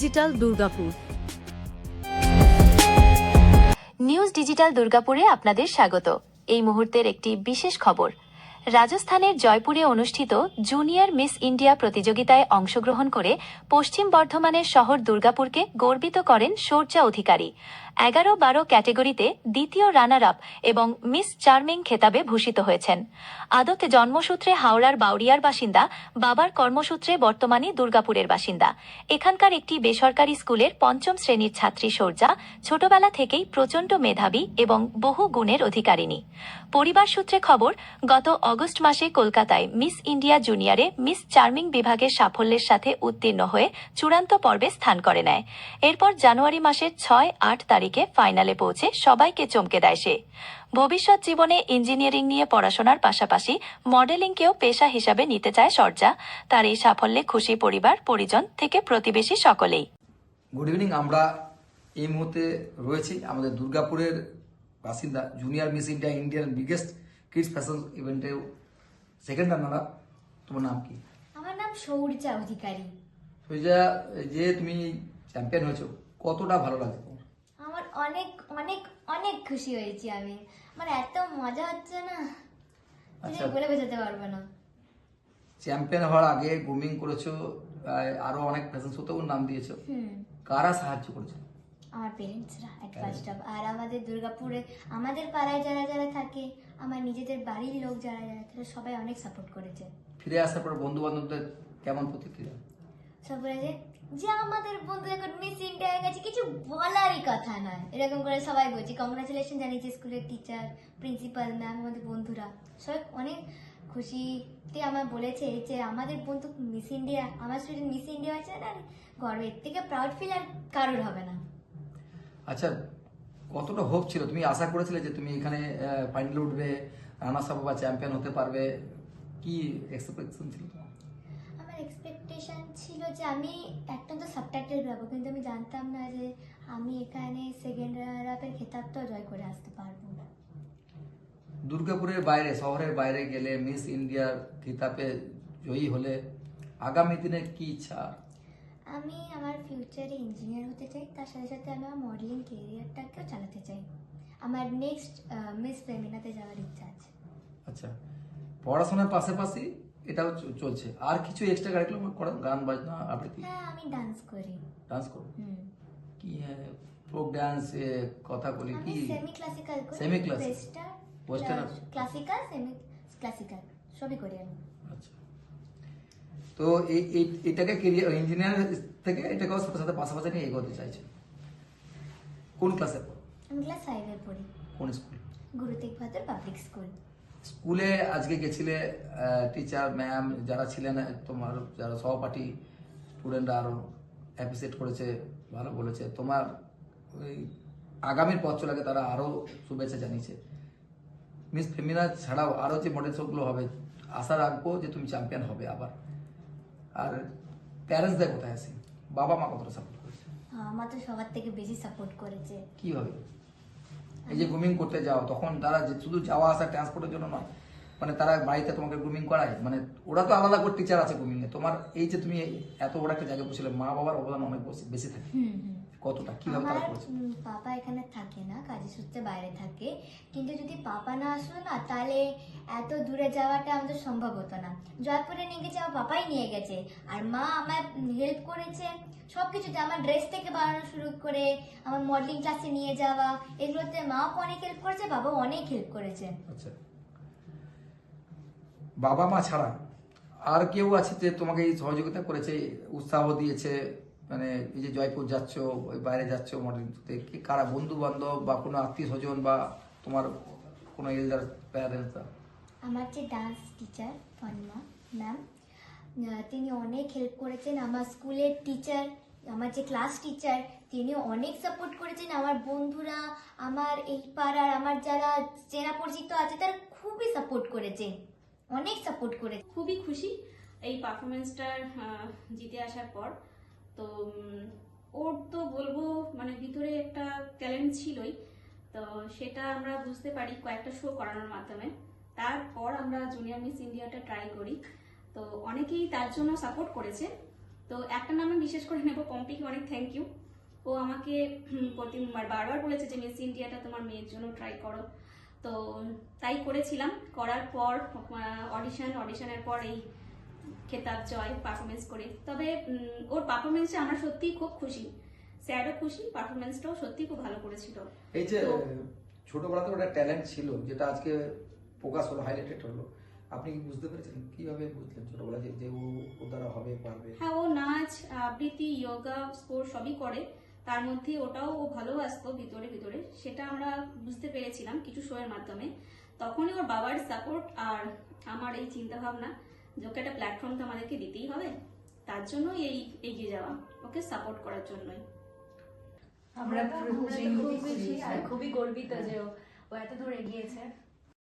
Digital Durgapur. News digital দুর্গাপুরে আপনাদের স্বাগত। এই মুহূর্তের একটি বিশেষ খবর। রাজস্থানের জয়পুরে অনুষ্ঠিত জুনিয়র মিস ইন্ডিয়া প্রতিযোগিতায় অংশগ্রহণ করে পশ্চিম বর্ধমানের শহর দুর্গাপুরকে গর্বিত করেন শৌর্যা অধিকারী। 11-12 ক্যাটেগরিতে দ্বিতীয় রানার আপ এবং মিস চার্মিং খেতাবে ভূষিত হয়েছেন। আদতে জন্মসূত্রে হাওড়ার বাউরিয়ার বাসিন্দা, বাবার কর্মসূত্রে বর্তমানে দুর্গাপুরের বাসিন্দা। এখানকার একটি বেসরকারি স্কুলের 5ম শ্রেণীর ছাত্রী শৌর্যা ছোটবেলা থেকেই প্রচণ্ড মেধাবী এবং বহু গুণের অধিকারিণী। পরিবার সূত্রে খবর, গত অগস্ট মাসে কলকাতায় মিস ইন্ডিয়া জুনিয়রে মিস চার্মিং বিভাগের সাফল্যের সাথে উত্তীর্ণ হয়ে চূড়ান্ত পর্বে স্থান করে নেয়। এরপর জানুয়ারি মাসের 6-8 তারিখে ফাইনালে পৌঁছে সবাইকে চমকে দেয় সে। ভবিষ্যৎ জীবনে ইঞ্জিনিয়ারিং নিয়ে পড়াশোনার পাশাপাশি মডেলিংকেও পেশা হিসাবে নিতে চায় শৌর্যা। তার এই সাফল্যে খুশি পরিবার, পরিজন থেকে প্রতিবেশী সকলেই। Good evening. আমরা এই মুহূর্তে রয়েছি আমাদের দুর্গাপুরের বাসিন্দা, junior miss India Indian biggest kids fashion ইভেন্টে সেকেন্ড রানার আপ। তোমার নাম কি? আমার নাম শৌর্যা অধিকারী। শৌর্যা, যে তুমি চ্যাম্পিয়ন হয়েছো, কতটা ভালো লাগে তোমার? আমার অনেক অনেক অনেক খুশি হয়েছি আমি। আমার এত মজা হচ্ছে না, আচ্ছা, বলে বোঝাতে পারবো না। চ্যাম্পিয়ন হওয়ার আগে গ্রুমিং করেছো, আরো অনেক ফ্যাশন শোতেও নাম দিয়েছো। কারা সাহায্য করেছে? আমার পেরেন্টসরা এট ফার্স্ট অফ, আর আমাদের দুর্গাপুরে আমাদের পাড়ায় যারা যারা থাকে, আমার নিজেদের বাড়ির লোক যারা যারা তারা সবাই অনেক সাপোর্ট করেছে। ফিরে আসার পর বন্ধু বান্ধবদের কেমন প্রতিক্রিয়া? সব বলেছে যে আমাদের বন্ধু এখন মিস ইন্ডিয়া হয়ে গেছে, কিছু বলারই কথা নয়, এরকম করে সবাই বলছে। কংগ্রাচুলেশন জানিয়েছে স্কুলের টিচার, প্রিন্সিপাল ম্যাম, আমাদের বন্ধুরা সবাই অনেক খুশিতে আমার বলেছে যে আমাদের বন্ধু মিস ইন্ডিয়া, আমার স্টুডেন্ট মিস ইন্ডিয়া হয়েছে না, গর্বের থেকে প্রাউড ফিল আর কারোর হবে না। আচ্ছা, কতটা হোপ ছিল? তুমি আশা করেছিলে যে তুমি এখানে ফাইনালে উঠবে, রানার্স আপ বা চ্যাম্পিয়ন হতে পারবে? কি এক্সপেকটেশন ছিল তোমার? আমার এক্সপেকটেশন ছিল যে আমি একটা তো সাবটাইটেল পাবো, কিন্তু আমি জানতাম না যে আমি এখানে সেকেন্ড রানার আপের খেতাবটাও জয় করে আসতে পারবো। দুর্গাপুরের বাইরে, শহরের বাইরে গেলে, মিস ইন্ডিয়ার খেতাবে জয়ী হলে আগামী দিনে কি ইচ্ছা? আমি আমার ফিউচারে ইঞ্জিনিয়ার হতে চাই, তার সাথে সাথে আমি আমার মডেলিং কেরিয়ারটাকেও চালাতে চাই। আমার নেক্সট মিস ফেমিনাতে যাওয়ার ইচ্ছা আছে। আচ্ছা, পড়াশোনার পাশাপাশি এটাও চলছে, আর কিছু এক্সট্রা কারিকুলাম করো? গান বাজনা, আবৃত্তি? হ্যাঁ, আমি ডান্স করি। ডান্স করো? কি ফোক ডান্স, কথা বলি আমি কি? সেমি ক্লাসিক্যাল করি, semi class, western, classical, semi classical সবই করি আমি। আচ্ছা, তো এটাকে কেরিয়ার, ইঞ্জিনিয়ার থেকে এটাকেও সাথে সাথে পাশাপাশি নিয়ে এগোতে চাইছে। কোন ক্লাসে পড়ো? আমি ক্লাস 5-এ পড়ি। কোন স্কুল? গুরু তেগ বাহাদুর পাবলিক স্কুল। স্কুলে আজকে গেছিলে, টিচার ম্যাম যারা ছিলেন, তোমার যারা সহপাঠী স্টুডেন্টরা আরো অ্যাপ্রিসিয়েট করেছে, ভালো বলেছে। তোমার ওই আগামীর পথ চলাকে তারা আরো শুভেচ্ছা জানিয়েছে। মিস ফেমিনা ছাড়াও আরো যে মডেল শোগুলো হবে, আশা রাখবো যে তুমি চ্যাম্পিয়ন হবে আবার। আর প্যারেন্টসদের কোথায় আছে? বাবা মা কতটা সাপোর্ট করেছে? আমার তো সবার থেকে বেশি সাপোর্ট করেছে। কিভাবে? এই যে গ্রুমিং করতে যাও, তখন তারা যে শুধু যাওয়া আসা ট্রান্সপোর্টের জন্য নয়, মানে তারা বাড়িতে তোমাকে গ্রুমিং করায়, মানে ওরা তো আলাদা করে টিচার আছে গ্রুমিং এ। তোমার এই যে তুমি এত বড় একটা জায়গায় বসলে, মা বাবার অবদান অনেক বেশি থাকে। কতটা, কিভাবে তারা করেছে? পাপা এখানে থাকে না, কাজের সূত্রে বাইরে থাকে, কিন্তু যদি পাপা না আসলো না, তাহলে এত দূরে যাওয়াটা আমাদের সম্ভব হতো না। জয়পুরে নিয়ে গেছে আমার পাপাই নিয়ে গেছে, আর মা আমার হেল্প করেছে সবকিছুতে। আমার ড্রেস থেকে বানানো শুরু করে আমার মডেলিং ক্লাসে নিয়ে যাওয়া, এগুলোতে মাও অনেক হেল্প করেছে, বাবাও অনেক হেল্প করেছে। আচ্ছা, বাবা মা ছাড়া আর কেউ আছে যে তোমাকে এই সহযোগিতা করেছে, উৎসাহ দিয়েছে? মানে এই যে জয়পুর যাচ্ছ, ওই বাইরে যাচ্ছ মডেলিং করতে, কি কারা, বন্ধু বান্ধব বা কোনো আত্মীয় স্বজন বা তোমার কোনো এল্ডার প্যারেন্টস? আমার যে ডান্স টিচার ফনিমা ম্যাম, তিনি অনেক হেল্প করেছেন। আমার স্কুলের টিচার, আমার যে ক্লাস টিচার, তিনি অনেক সাপোর্ট করেছেন। আমার বন্ধুরা, আমার এই পাড়ার আমার যারা চেনা পরিচিত আছে, তারা খুবই সাপোর্ট করেছে, অনেক সাপোর্ট করে। খুবই খুশি এই পারফরমেন্সটা জিতে আসার পর। তো ওর তো বলবো মানে ভিতরে একটা ট্যালেন্ট ছিলই, তো সেটা আমরা বুঝতে পারি কয়েকটা শো করানোর মাধ্যমে। তারপর আমরা জুনিয়র মিস ইন্ডিয়াটা ট্রাই করি, তো অনেকেই তার জন্য সাপোর্ট করেছে। তো একটা নামে বিশেষ করে নেব, পম্পিকে অনেক থ্যাংক ইউ। ও আমাকে বারবার বলেছে যে মিস ইন্ডিয়াটা তোমার মেয়ের জন্য ট্রাই করো, তো তাই করেছিলাম। করার পর অডিশনের পর এই খেতাব জয় পারফরমেন্স করে। তবে ওর পারফরমেন্সে আমরা সত্যিই খুব খুশি, স্যারও খুশি, পারফরমেন্সটাও সত্যি খুব ভালো করেছিল। এই যে ছোটবেলাতে ওটা ট্যালেন্ট ছিল যেটা আজকে প্রকাশ হলো, হাইলাইটেড হলো, আপনি কি বুঝতে পেরেছেন, কিভাবে বুঝলেন ছোটবেলা যে ও দ্বারা হবে, পারবে? হ্যাঁ, ও নাচ, আবৃত্তি, যোগা, স্পোর্টস সবই করে। তার মধ্যে ওটাও ও ভালোবাসতো ভিতরে ভিতরে, সেটা আমরা বুঝতে পেরেছিলাম কিছু শো এর মাধ্যমে। তখনই ওর বাবার সাপোর্ট আর আমার এই চিন্তা ভাবনা যে ওকে একটা প্ল্যাটফর্ম তো আমাদেরকে দিতেই হবে, তার জন্যই এই এগিয়ে যাওয়া, ওকে সাপোর্ট করার জন্যই। আমরা খুবই খুশি আর খুবই গর্বিত যে ও এত দূর এগিয়েছে।